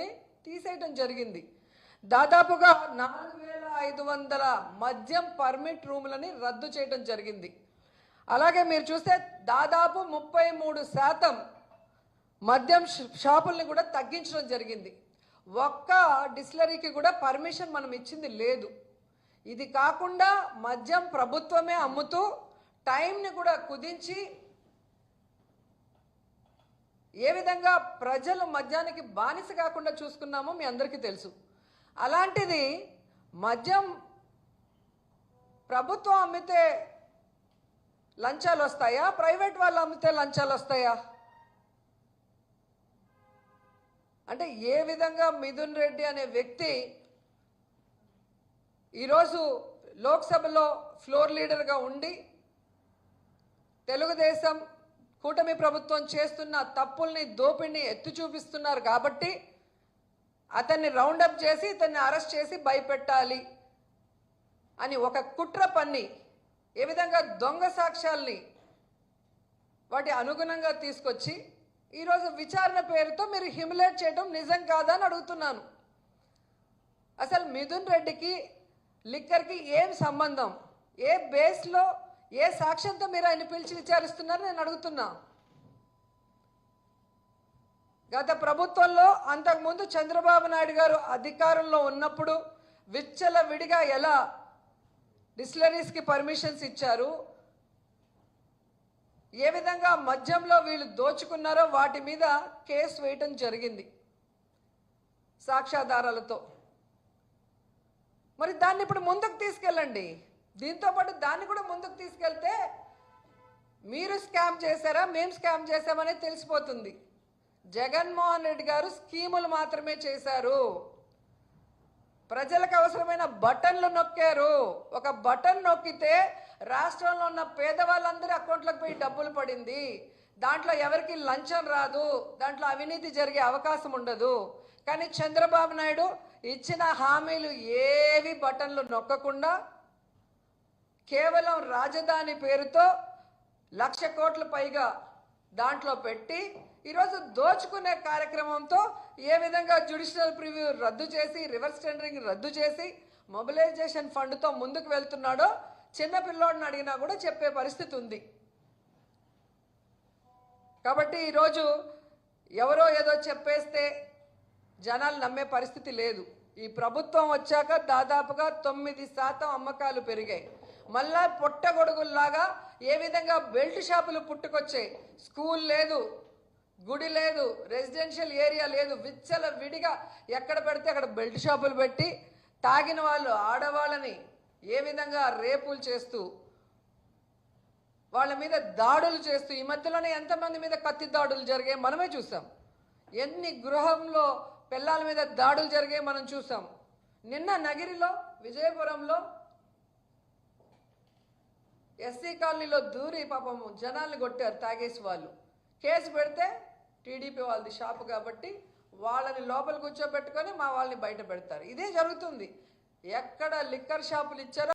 షాపుల్ని తీసేయడం జరిగింది. దాదాపుగా 4500 మద్యం పర్మిట్ రూములని రద్దు చేయడం జరిగింది. అలాగే మీరు చూస్తే దాదాపు 33% మద్యం షాపుల్ని కూడా తగ్గించడం జరిగింది. ఒక్క డిస్టిలరీకి కూడా పర్మిషన్ మనం ఇచ్చింది లేదు. ఇది కాకుండా మద్యం ప్రభుత్వమే అమ్ముతూ టైంని కూడా కుదించి ఏ విధంగా ప్రజలు మద్యానికి బానిస కాకుండా చూసుకున్నామో మీ అందరికీ తెలుసు. అలాంటిది మద్యం ప్రభుత్వం అమ్మితే లంచాలు వస్తాయా, ప్రైవేట్ వాళ్ళు అమ్మితే లంచాలు వస్తాయా? అంటే ఏ విధంగా మిథున్ రెడ్డి అనే వ్యక్తి ఈరోజు లోక్సభలో ఫ్లోర్ లీడర్గా ఉండి తెలుగుదేశం కూటమి ప్రభుత్వం చేస్తున్న తప్పుల్ని దోపిడిని ఎత్తి చూపిస్తున్నారు కాబట్టి అతన్ని రౌండప్ చేసి ఇతన్ని అరెస్ట్ చేసి భయపెట్టాలి అని ఒక కుట్ర పన్ని ఏ విధంగా దొంగ సాక్ష్యాల్ని వాటి అనుగుణంగా తీసుకొచ్చి ఈరోజు విచారణ పేరుతో మీరు హ్యూమిలేట్ చేయడం నిజం కాదా అని అడుగుతున్నాను. అసలు మిథున్ రెడ్డికి లిక్కర్కి ఏం సంబంధం? ఏ బేస్లో ఏ సాక్ష్యంతో మీరు ఆయన పిలిచి విచారిస్తున్నారు నేను అడుగుతున్నా. గత ప్రభుత్వంలో అంతకుముందు చంద్రబాబు నాయుడు గారు అధికారంలో ఉన్నప్పుడు విచ్చలవిడిగా ఎలా డిస్టిలరీస్కి పర్మిషన్స్ ఇచ్చారు, ఏ విధంగా మద్యంలో వీళ్ళు దోచుకున్నారో వాటి మీద కేసు వేయటం జరిగింది సాక్ష్యాధారాలతో. మరి దాన్ని ఇప్పుడు ముందుకు తీసుకెళ్ళండి. దీంతో పాటు దాన్ని కూడా ముందుకు తీసుకెళ్తే మీరు స్కామ్ చేశారా మేము స్కామ్ చేశామని తెలిసిపోతుంది. జగన్మోహన్ రెడ్డి గారు స్కీములు మాత్రమే చేశారు. ప్రజలకు అవసరమైన బటన్లు నొక్కారు. ఒక బటన్ నొక్కితే రాష్ట్రంలో ఉన్న పేదవాళ్ళందరి అకౌంట్లకు పోయి డబ్బులు పడింది. దాంట్లో ఎవరికి లంచం రాదు, దాంట్లో అవినీతి జరిగే అవకాశం ఉండదు. కానీ చంద్రబాబు నాయుడు ఇచ్చిన హామీలు ఏవి బటన్లు నొక్కకుండా కేవలం రాజధాని పేరుతో 1,00,000 కోట్ల పైగా దాంట్లో పెట్టి ఈరోజు దోచుకునే కార్యక్రమంతో ఏ విధంగా జ్యుడిషియల్ ప్రివ్యూ రద్దు చేసి రివర్స్ టెండరింగ్ రద్దు చేసి మొబిలైజేషన్ ఫండ్తో ముందుకు వెళ్తున్నాడో చిన్నపిల్లోడిని అడిగినా కూడా చెప్పే పరిస్థితి ఉంది. కాబట్టి ఈరోజు ఎవరో ఏదో చెప్పేస్తే జనాలు నమ్మే పరిస్థితి లేదు. ఈ ప్రభుత్వం వచ్చాక దాదాపుగా 9% అమ్మకాలు పెరిగాయి. మళ్ళా పొట్టగొడుగుల్లాగా ఏ విధంగా బెల్ట్ షాపులు పుట్టుకొచ్చాయి. స్కూల్ లేదు, గుడి లేదు, రెసిడెన్షియల్ ఏరియా లేదు, విచ్చల విడిగా ఎక్కడ పెడితే అక్కడ బెల్ట్ షాపులు పెట్టి తాగిన వాళ్ళు ఆడవాళ్ళని ఏ విధంగా రేపులు చేస్తూ వాళ్ళ మీద దాడులు చేస్తూ ఈ మధ్యలోనే ఎంతమంది మీద కత్తి దాడులు జరిగాయి మనమే చూసాం. ఎన్ని గృహంలో పిల్లల మీద దాడులు జరిగాయి మనం చూసాం. నిన్న నగిరిలో విజయపురంలో ఎస్సీ కాలనీలో దూరి పాపం జనాల్ని కొట్టారు తాగేసి వాళ్ళు. కేసు పెడితే టీడీపీ వాళ్ళది షాపు కాబట్టి వాళ్ళని లోపల కూర్చోబెట్టుకొని మా వాళ్ళని బయట పెడతారు. ఇదే జరుగుతుంది. ఎక్కడ లిక్కర్ షాపులు ఇచ్చారో